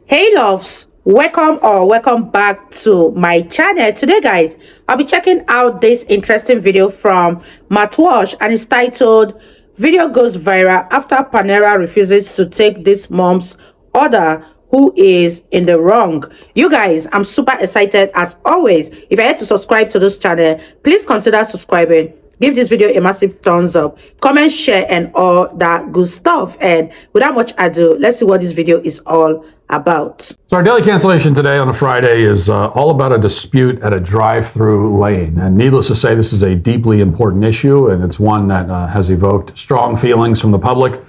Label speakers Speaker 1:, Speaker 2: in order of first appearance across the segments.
Speaker 1: Hey loves, welcome back to my channel. Today guys, I'll be checking out this interesting video from Matwash, and it's titled "Video Goes Viral After Panera Refuses to Take This Mom's Order. Who is in the wrong?" You guys, I'm super excited as always. If you're yet to subscribe to this channel, please consider subscribing. Give this video a massive thumbs up, comment, share, and all that good stuff. And without much ado, let's see what this video is all about.
Speaker 2: So our daily cancellation today on a Friday is all about a dispute at a drive-through lane. And needless to say, this is a deeply important issue, and it's one that has evoked strong feelings from the public.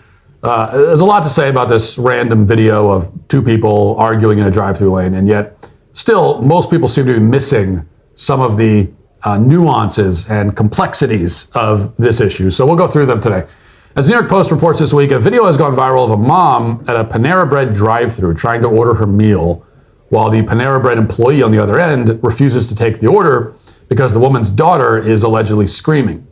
Speaker 2: There's a lot to say about this random video of two people arguing in a drive-through lane, and yet still most people seem to be missing some of the nuances and complexities of this issue. So we'll go through them today. As the New York Post reports this week, a video has gone viral of a mom at a Panera Bread drive-thru trying to order her meal, while the Panera Bread employee on the other end refuses to take the order because the woman's daughter is allegedly screaming.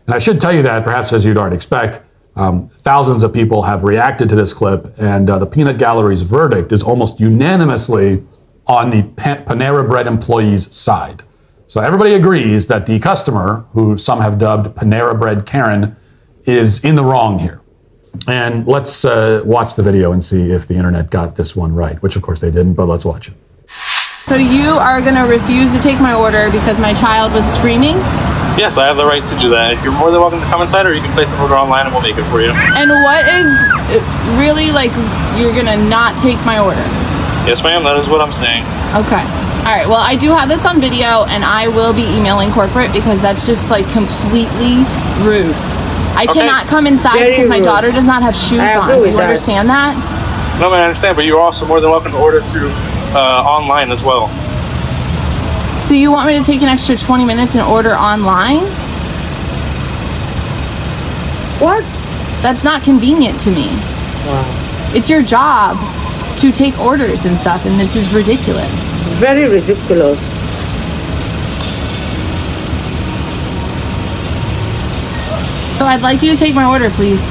Speaker 2: And I should tell you that, perhaps as you'd already expect, thousands of people have reacted to this clip, and the Peanut Gallery's verdict is almost unanimously on the Panera Bread employee's side. So everybody agrees that the customer, who some have dubbed Panera Bread Karen, is in the wrong here. And let's watch the video and see if the internet got this one right, which of course they didn't, but let's watch it.
Speaker 3: So you are going to refuse to take my order because my child was screaming?
Speaker 4: Yes, I have the right to do that. You're more than welcome to come inside, or you can place an order online and we'll make it for you.
Speaker 3: And what is really, like, you're going to not take my order?
Speaker 4: Yes, ma'am, that is what I'm saying.
Speaker 3: Okay. All right, well, I do have this on video, and I will be emailing corporate because that's just, like, completely rude. I cannot come inside because my daughter does not have shoes on. Do you understand that?
Speaker 4: No, I understand, but you're also more than welcome to order through online as well.
Speaker 3: So you want me to take an extra 20 minutes and order online?
Speaker 1: What?
Speaker 3: That's not convenient to me.
Speaker 1: Wow.
Speaker 3: It's your job to take orders and stuff, and this is ridiculous.
Speaker 1: Very ridiculous.
Speaker 3: So I'd like you to take my order, please.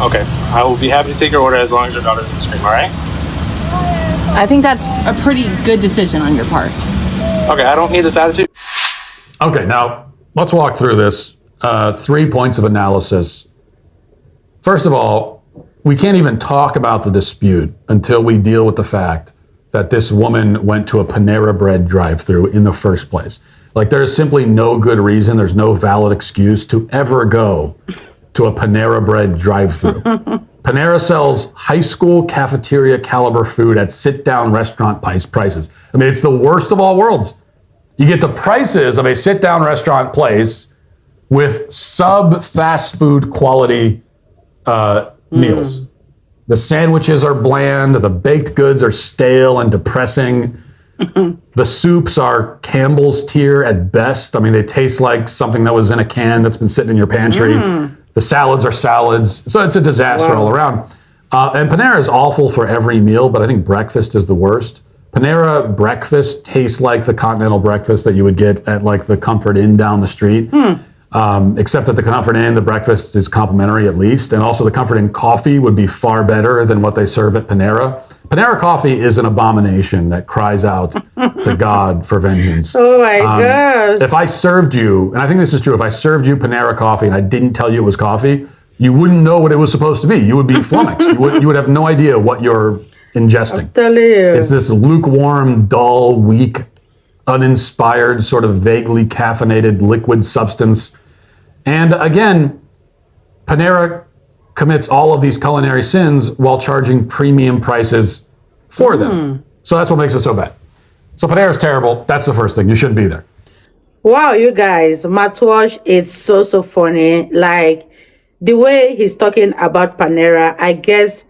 Speaker 4: Okay, I will be happy to take your order as long as your daughter doesn't scream, all right?
Speaker 3: I think that's a pretty good decision on your part.
Speaker 4: Okay, I don't need this attitude.
Speaker 2: Okay, now let's walk through this. 3 points of analysis. First of all, we can't even talk about the dispute until we deal with the fact that this woman went to a Panera Bread drive-thru in the first place. Like, there's simply no good reason, there's no valid excuse to ever go to a Panera Bread drive-thru. Panera sells high school cafeteria caliber food at sit-down restaurant prices. I mean, it's the worst of all worlds. You get the prices of a sit-down restaurant place with sub-fast food quality meals. The sandwiches are bland, the baked goods are stale and depressing. The soups are Campbell's tier at best. I mean, they taste like something that was in a can that's been sitting in your pantry. The salads are salads. So it's a disaster all around. And Panera is awful for every meal, but I think breakfast is the worst. Panera breakfast tastes like the continental breakfast that you would get at like the Comfort Inn down the street. Except at the Comfort Inn, the breakfast is complimentary at least. And also the Comfort Inn coffee would be far better than what they serve at Panera. Panera coffee is an abomination that cries out to God for vengeance.
Speaker 1: Oh my gosh.
Speaker 2: If I served you, and I think this is true, if I served you Panera coffee and I didn't tell you it was coffee, you wouldn't know what it was supposed to be. You would be flummoxed. You would have no idea what you're ingesting.
Speaker 1: I'm telling you.
Speaker 2: It's this lukewarm, dull, weak, uninspired, sort of vaguely caffeinated liquid substance. And again, Panera commits all of these culinary sins while charging premium prices for them. So that's what makes it so bad. So Panera's terrible. That's the first thing. You shouldn't be there.
Speaker 1: Wow, you guys, Matwash is so funny. Like, the way he's talking about Panera, I guess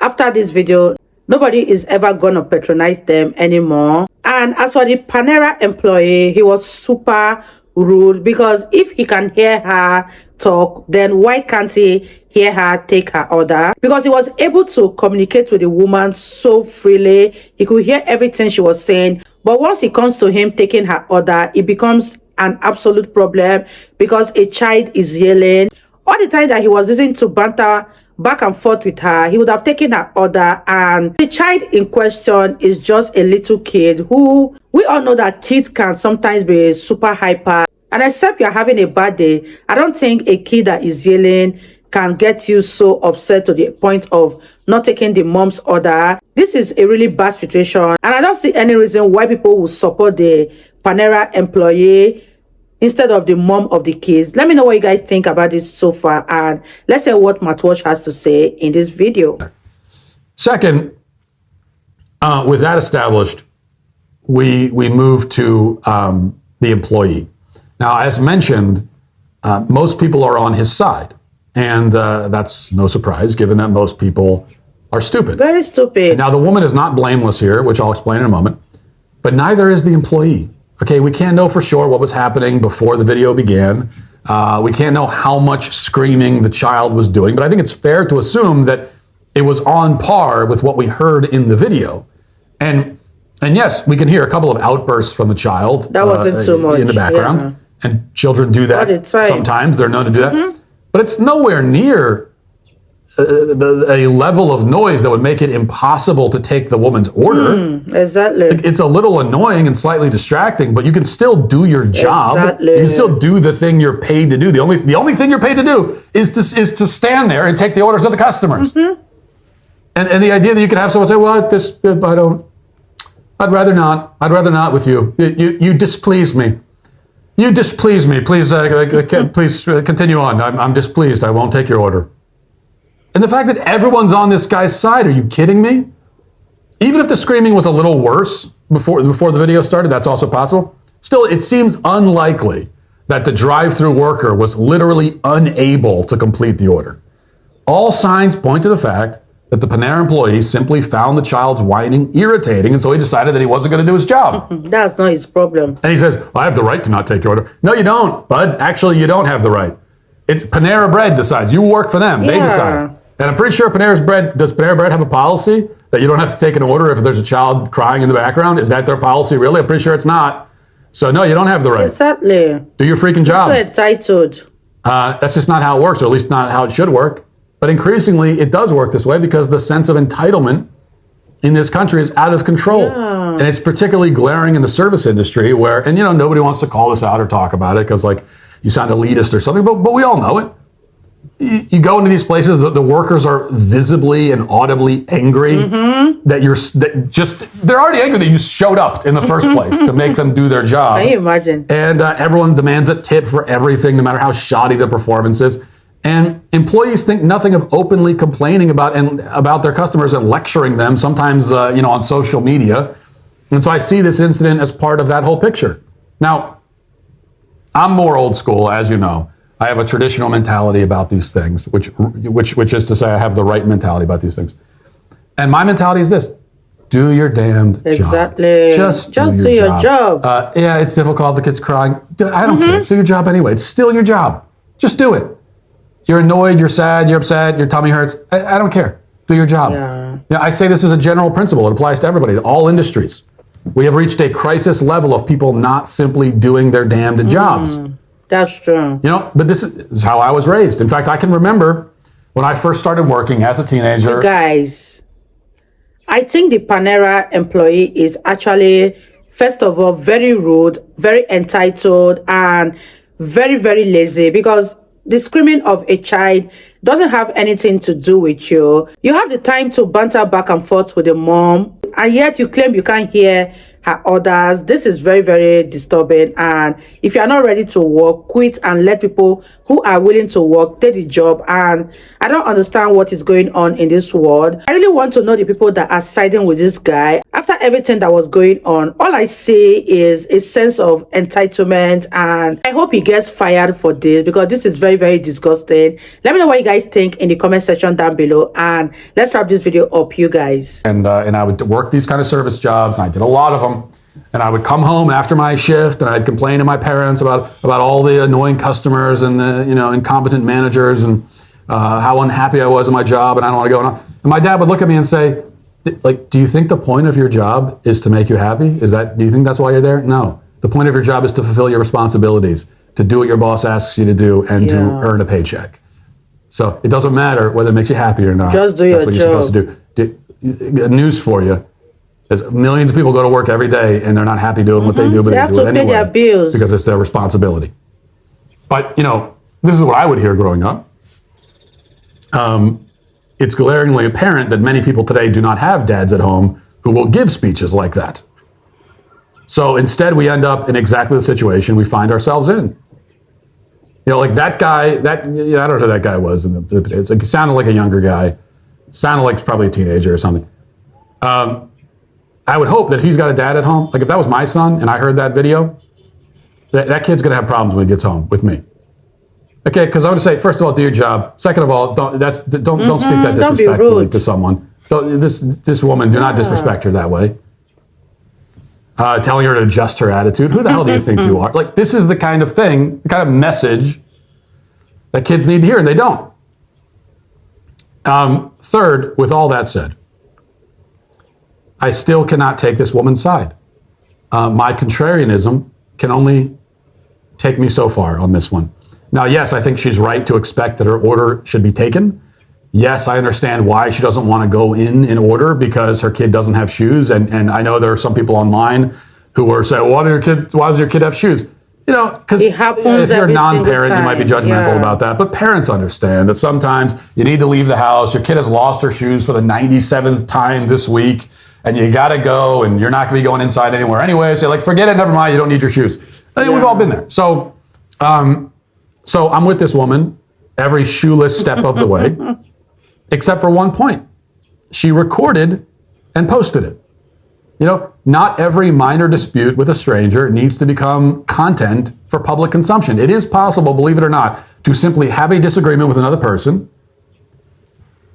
Speaker 1: after this video, nobody is ever gonna patronize them anymore. And as for the Panera employee, he was super rude, because if he can hear her talk, then why can't he hear her take her order? Because he was able to communicate with the woman so freely. He could hear everything she was saying. But once it comes to him taking her order, it becomes an absolute problem because a child is yelling. All the time that he was using to banter back and forth with her, he would have taken her order. And the child in question is just a little kid who, we all know that kids can sometimes be super hyper. And except you're having a bad day, I don't think a kid that is yelling can get you so upset to the point of not taking the mom's order. This is a really bad situation. And I don't see any reason why people will support the PANERA employee instead of the mom of the kids. Let me know what you guys think about this so far. And let's hear what Matwash has to say in this video.
Speaker 2: Second, with that established, we move to the employee. Now, as mentioned, most people are on his side. And that's no surprise, given that most people are stupid.
Speaker 1: Very stupid.
Speaker 2: Now, the woman is not blameless here, which I'll explain in a moment, but neither is the employee. Okay, we can't know for sure what was happening before the video began. We can't know how much screaming the child was doing, but I think it's fair to assume that it was on par with what we heard in the video. And yes, we can hear a couple of outbursts from the child.
Speaker 1: That wasn't too much.
Speaker 2: In the background. Yeah. And children do that sometimes. They're known to do that. But it's nowhere near a level of noise that would make it impossible to take the woman's order.
Speaker 1: Exactly.
Speaker 2: It's a little annoying and slightly distracting, but you can still do your job.
Speaker 1: Exactly.
Speaker 2: You can still do the thing you're paid to do. The only thing you're paid to do is to stand there and take the orders of the customers. And the idea that you could have someone say, "Well, I'd rather not with you. You displease me. You displease me. Please, please continue on. I'm displeased. I won't take your order." And the fact that everyone's on this guy's side, are you kidding me? Even if the screaming was a little worse before the video started, that's also possible. Still, it seems unlikely that the drive-through worker was literally unable to complete the order. All signs point to the fact that the PANERA employee simply found the child's whining irritating, and so he decided that he wasn't going to do his job.
Speaker 1: That's not his problem.
Speaker 2: And he says, "I have the right to not take your order." No, you don't, bud. Actually, you don't have the right. It's PANERA Bread decides. You work for them. They decide. And I'm pretty sure does PANERA Bread have a policy that you don't have to take an order if there's a child crying in the background? Is that their policy, really? I'm pretty sure it's not. So, no, you don't have the right.
Speaker 1: Exactly.
Speaker 2: Do your freaking job.
Speaker 1: You're so entitled.
Speaker 2: That's just not how it works, or at least not how it should work. But increasingly, it does work this way because the sense of entitlement in this country is out of control.
Speaker 1: Yeah.
Speaker 2: And it's particularly glaring in the service industry where, and nobody wants to call this out or talk about it because you sound elitist or something, but we all know it. You go into these places, the workers are visibly and audibly angry that they're already angry that you showed up in the first place to make them do their job.
Speaker 1: Can you imagine? And
Speaker 2: everyone demands a tip for everything, no matter how shoddy the performance is. And employees think nothing of openly complaining about their customers and lecturing them, sometimes on social media. And so I see this incident as part of that whole picture. Now, I'm more old school, as you know. I have a traditional mentality about these things, which is to say I have the right mentality about these things. And my mentality is this: do your damned job.
Speaker 1: Exactly.
Speaker 2: Just do your job. Yeah, it's difficult. The kid's crying. I don't care. Do your job anyway. It's still your job. Just do it. You're annoyed, you're sad, you're upset, your tummy hurts. I don't care. Do your job. Yeah. I say this as a general principle. It applies to everybody, all industries. We have reached a crisis level of people not simply doing their damned jobs.
Speaker 1: That's true.
Speaker 2: But this is how I was raised. In fact, I can remember when I first started working as a teenager.
Speaker 1: You guys, I think the PANERA employee is actually, first of all, very rude, very entitled, and very, very lazy, because the screaming of a child doesn't have anything to do with you. You have the time to banter back and forth with the mom, and yet you claim you can't hear her orders. This is very, very disturbing. And if you are not ready to work, quit and let people who are willing to work take the job. And I don't understand what is going on in this world. I really want to know the people that are siding with this guy. After everything that was going on, all I see is a sense of entitlement, and I hope he gets fired for this, because this is very, very disgusting. Let me know what you guys think in the comment section down below, and let's wrap this video up, you guys.
Speaker 2: And I would work these kind of service jobs, and I did a lot of them. And I would come home after my shift, and I'd complain to my parents about all the annoying customers and the incompetent managers, and how unhappy I was in my job, and I don't want to go. And my dad would look at me and say, do you think the point of your job is to make you happy? Do you think that's why you're there? No. The point of your job is to fulfill your responsibilities, to do what your boss asks you to do, and to earn a paycheck. So it doesn't matter whether it makes you happy or not.
Speaker 1: Just do
Speaker 2: That's
Speaker 1: your
Speaker 2: what you're supposed to do. News for you. There's millions of people go to work every day and they're not happy doing what they do, but they do it anyway.
Speaker 1: Their bills.
Speaker 2: Because it's their responsibility. But, you know, this is what I would hear growing up. It's glaringly apparent that many people today do not have dads at home who will give speeches like that. So instead, we end up in exactly the situation we find ourselves in. You know, like that guy, I don't know who that guy was. It's like, he sounded like a younger guy. Sounded like probably a teenager or something. I would hope that if he's got a dad at home, like if that was my son and I heard that video, that kid's going to have problems when he gets home with me. Okay, because I would say, first of all, do your job. Second of all, don't speak that disrespectfully to someone. This woman, do not disrespect her that way. Telling her to adjust her attitude. Who the hell do you think you are? Like, this is the kind of thing, the kind of message that kids need to hear, and they don't. Third, with all that said, I still cannot take this woman's side. My contrarianism can only take me so far on this one. Now, yes, I think she's right to expect that her order should be taken. Yes, I understand why she doesn't want to go in order because her kid doesn't have shoes. And I know there are some people online who are saying, why does your kid have shoes? You know, because if you're a non-parent, you might be judgmental about that. But parents understand that sometimes you need to leave the house. Your kid has lost her shoes for the 97th time this week. And you got to go, and you're not going to be going inside anywhere anyway. So you're like, forget it, never mind, you don't need your shoes. We've all been there. So I'm with this woman every shoeless step of the way, except for one point. She recorded and posted it. You know, not every minor dispute with a stranger needs to become content for public consumption. It is possible, believe it or not, to simply have a disagreement with another person,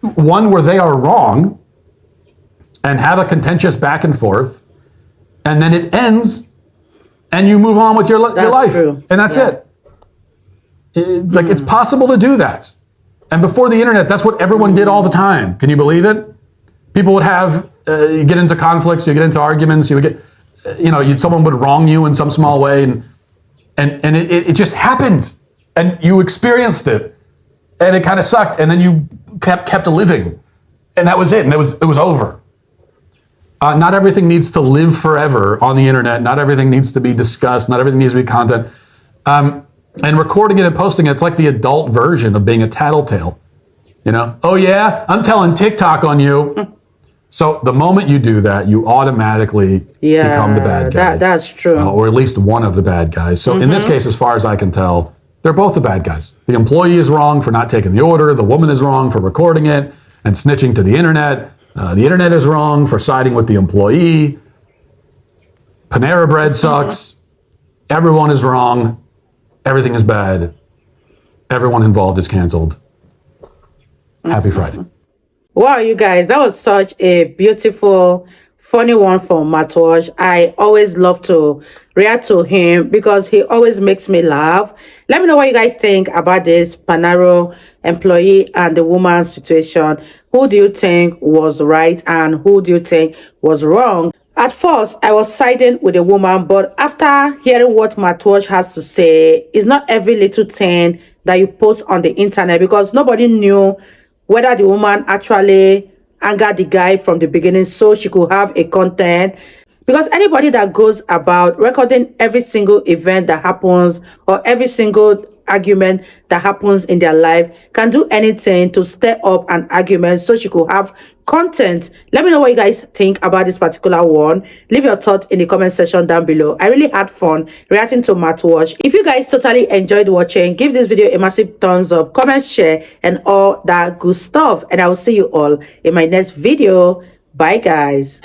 Speaker 2: one where they are wrong, and have a contentious back and forth, and then it ends, and you move on with your life. True. And that's it. It's like, it's possible to do that. And before the internet, that's what everyone did all the time. Can you believe it? People would have, you get into conflicts, you get into arguments, you would get, someone would wrong you in some small way, and it just happened, and you experienced it, and it kind of sucked, and then you kept living, and that was it, and it was over. Not everything needs to live forever on the internet. Not everything needs to be discussed. Not everything needs to be content. And recording it and posting it, it's like the adult version of being a tattletale. You know, oh yeah, I'm telling TikTok on you. So the moment you do that, you automatically become the bad guy.
Speaker 1: That's true.
Speaker 2: Or at least one of the bad guys. So in this case, as far as I can tell, they're both the bad guys. The employee is wrong for not taking the order. The woman is wrong for recording it and snitching to the internet. The internet is wrong for siding with the employee. Panera bread sucks. Everyone is wrong. Everything is bad. Everyone involved is canceled. Happy Friday.
Speaker 1: Wow, you guys, that was such a beautiful, funny one from Matwash. I always love to react to him because he always makes me laugh. Let me know what you guys think about this Panera employee and the woman's situation. Who do you think was right and who do you think was wrong? At first, I was siding with the woman, but after hearing what Matwash has to say, it's not every little thing that you post on the internet, because nobody knew whether the woman actually angered the guy from the beginning so she could have a content. Because anybody that goes about recording every single event that happens or every single argument that happens in their life can do anything to stir up an argument so she could have content. Let me know what you guys think about this particular one. Leave your thoughts in the comment section down below. I really had fun reacting to Matwash. If you guys totally enjoyed watching, give this video a massive thumbs up, comment, share, and all that good stuff. And I will see you all in my next video. Bye guys.